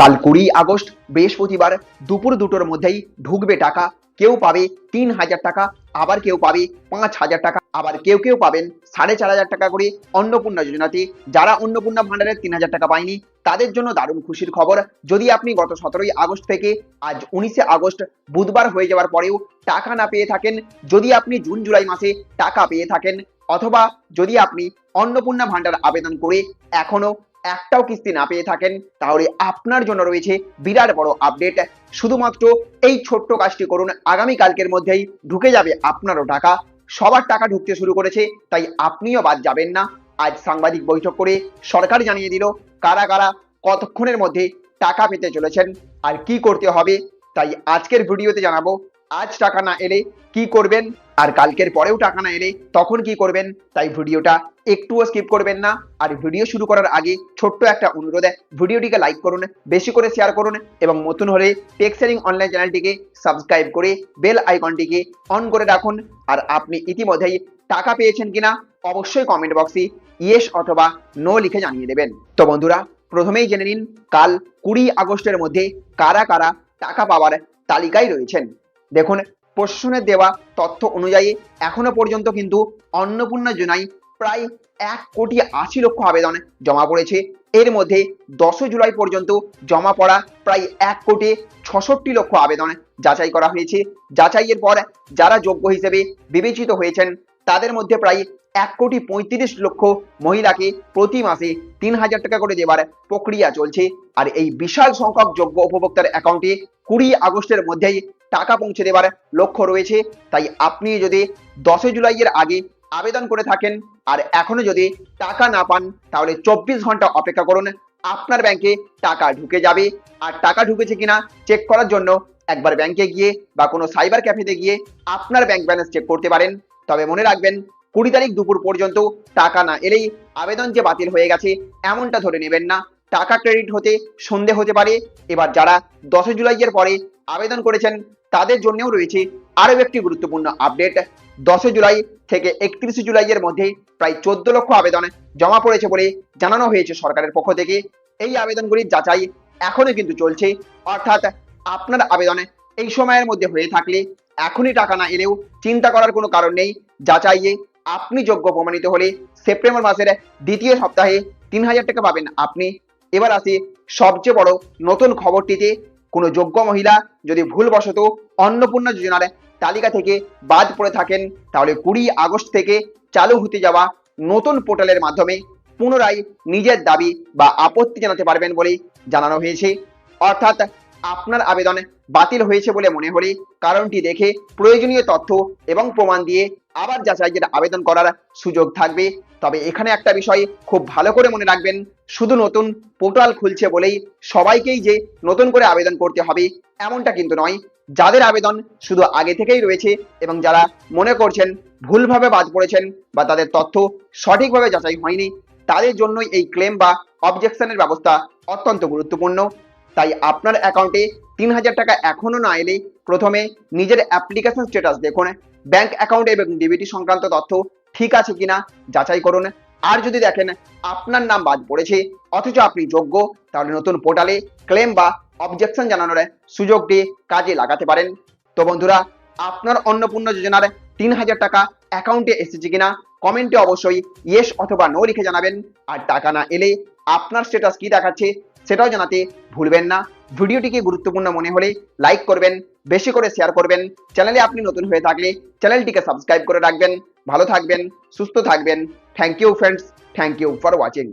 কাল 20 আগস্ট বৃহস্পতিবার দুপুর 2টোর মধ্যেই ঢুকবে টাকা। কেউ পাবে 3000 টাকা, আবার কেউ পাবে 5000 টাকা, আবার কেউ কেউ পাবেন 4500 টাকা করে অন্নপূর্ণা যোজনাতে। যারা অন্নপূর্ণা ভান্ডারের 3000 টাকা পায়নি তাদের জন্য দারুণ খুশির খবর। যদি আপনি গত 17 আগস্ট থেকে আজ 19 আগস্ট বুধবার হয়ে যাওয়ার পরেও টাকা না পেয়ে থাকেন, যদি আপনি জুন জুলাই মাসে টাকা পেয়ে থাকেন, অথবা যদি আপনি অন্নপূর্ণা ভান্ডার আবেদন করে এখনো একটাও কিস্তি না পেয়ে থাকেন, তাহলে আপনার জন্য রয়েছে বিরাট বড় আপডেট। শুধুমাত্র এই ছোট্ট কাজটি করুন, আগামী কালকের মধ্যেই ঢুকে যাবে আপনারও টাকা। সবার টাকা ঢুকতে শুরু করেছে, তাই আপনিও বাদ যাবেন না। আজ সাংবাদিক বৈঠক করে সরকার জানিয়ে দিল কারা কারা কতক্ষণের মধ্যে টাকা পেতে চলেছেন আর কি করতে হবে। তাই আজকের ভিডিওতে জানাবো আজ টাকা না এলে কি করবেন, আর কালকের পরেও টাকা না এলে তখন কি করবেন। তাই ভিডিওটা একটুও স্কিপ করবেন না। আর ভিডিও শুরু করার আগে ছোট্ট একটা অনুরোধ, ভিডিওটিকে লাইক করুন, বেশি করে শেয়ার করুন এবং নতুন হলে টেক শেয়ারিং অনলাইন চ্যানেলটিকে সাবস্ক্রাইব করে বেল আইকনটিকে অন করে রাখুন। আর আপনি ইতিমধ্যেই টাকা পেয়েছেন কিনা অবশ্যই কমেন্ট বক্সে ইয়েস অথবা নো লিখে জানিয়ে দেবেন। তো বন্ধুরা, প্রথমেই জেনে নিন কাল 20 আগস্টের মধ্যে কারা কারা টাকা পাওয়ার তালিকায় রয়েছেন। দেখুন, প্রশাসনের দেওয়া তথ্য অনুযায়ী এখনো পর্যন্ত কিন্তু অন্নপূর্ণা যোজনায় প্রায় 1,80,00,000 আবেদন জমা পড়েছে। এর মধ্যে 10 জুলাই পর্যন্ত জমা পড়া প্রায় 1,66,00,000 আবেদন যাচাই করা হয়েছে। যাচাইয়ের পর যারা যোগ্য হিসেবে বিবেচিত হয়েছেন তাদের মধ্যে প্রায় 1,35,00,000 মহিলাকে প্রতি মাসে 3000 টাকা করে দেওয়ার প্রক্রিয়া চলছে। আর এই বিশাল সংখ্যক যোগ্য উপভোক্তার অ্যাকাউন্টে 20 আগস্টের মধ্যেই টাকা পৌঁছে দেওয়ার লক্ষ্য রয়েছে। তাই আপনি যদি 10 জুলাইয়ের আগে আবেদন করে থাকেন আর এখনো যদি টাকা না পান, তাহলে 24 ঘন্টা অপেক্ষা করুন, আপনার ব্যাংকে টাকা ঢুকে যাবে। আর টাকা ঢুকেছে কিনা চেক করার জন্য একবার ব্যাংকে গিয়ে বা কোনো সাইবার ক্যাফেতে গিয়ে আপনার ব্যাংক ব্যালেন্স চেক করতে পারেন। তবে মনে রাখবেন, 20 তারিখ দুপুর পর্যন্ত টাকা না এলেই আবেদন যে বাতিল হয়ে গেছে এমনটা ধরে নেবেন না। টাকা ক্রেডিট হতে সন্ধে হতে পারে। এবার যারা 10 জুলাইয়ের পরে আবেদন করেছেন তাদের জন্যও রয়েছে আরও একটি গুরুত্বপূর্ণ আপডেট। 10 জুলাই থেকে 31 জুলাইয়ের মধ্যে প্রায় 14 লক্ষ আবেদন জমা পড়েছে বলে জানানো হয়েছে সরকারের পক্ষ থেকে। এই আবেদনগুলির যাচাই এখনো কিন্তু চলছে, অর্থাৎ আপনার আবেদন এই সময়ের মধ্যে হয়ে থাকলে এখনই টাকা না এলেও চিন্তা করার কোনো কারণ নেই। যাচাইয়ে আপনি যোগ্য প্রমাণিত হলে সেপ্টেম্বর মাসের দ্বিতীয় সপ্তাহে 3000 টাকা পাবেন আপনি। এবার আসি সবচেয়ে বড় নতুন খবরটিতে। কোনো যোগ্য মহিলা যদি ভুলবশত অন্নপূর্ণা যোজনার তালিকা থেকে বাদ পড়ে থাকেন, তাহলে 20 আগস্ট থেকে চালু হতে যাওয়া নতুন পোর্টালের মাধ্যমে পুনরায় নিজের দাবি বা আপত্তি জানাতে পারবেন বলে জানানো হয়েছে। অর্থাৎ আপনার আবেদন বাতিল হয়েছে বলে মনে হলে কারণটি দেখে প্রয়োজনীয় তথ্য এবং প্রমাণ দিয়ে আবার যাচাইয়ের আবেদন করার সুযোগ থাকবে। তবে এখানে একটা বিষয় খুব ভালো করে মনে রাখবেন, শুধু নতুন পোর্টাল খুলছে বলেই সবাইকেই যে নতুন করে আবেদন করতে হবে এমনটা কিন্তু নয়। যাদের আবেদন শুধু আগে থেকেই রয়েছে এবং যারা মনে করছেন ভুলভাবে বাদ পড়েছেন বা তাদের তথ্য সঠিকভাবে যাচাই হয়নি, তাদের জন্যই এই ক্লেম বা অবজেকশনের ব্যবস্থা অত্যন্ত গুরুত্বপূর্ণ। তাই আপনার অ্যাকাউন্টে 3000 টাকা এখনো না এলে প্রথমে নিজের অ্যাপ্লিকেশন স্ট্যাটাস দেখুন, ব্যাংক অ্যাকাউন্ট এবং ডিবিটি সংক্রান্ত তথ্য ঠিক আছে কিনা যাচাই করুন। আর যদি দেখেন আপনার নাম বাদ পড়েছে অথচ আপনি যোগ্য, তাহলে নতুন পোর্টালে ক্লেম বা অবজেকশন জানানোর সুযোগটি কাজে লাগাতে পারেন। তো বন্ধুরা, আপনার অন্নপূর্ণা যোজনার 3000 টাকা অ্যাকাউন্টে এসেছে কিনা কমেন্টে অবশ্যই ইয়েস অথবা নো লিখে জানাবেন। আর টাকা না এলে আপনার স্ট্যাটাস কি দেখাচ্ছে সেটাও জানাতে ভুলবেন না। ভিডিওটিকে গুরুত্বপূর্ণ মনে হলে লাইক করবেন, বেশি করে শেয়ার করবেন। চ্যানেলে আপনি নতুন হয়ে থাকলে চ্যানেলটিকে সাবস্ক্রাইব করে রাখবেন। ভালো থাকবেন, সুস্থ থাকবেন। Thank you friends, thank you for watching.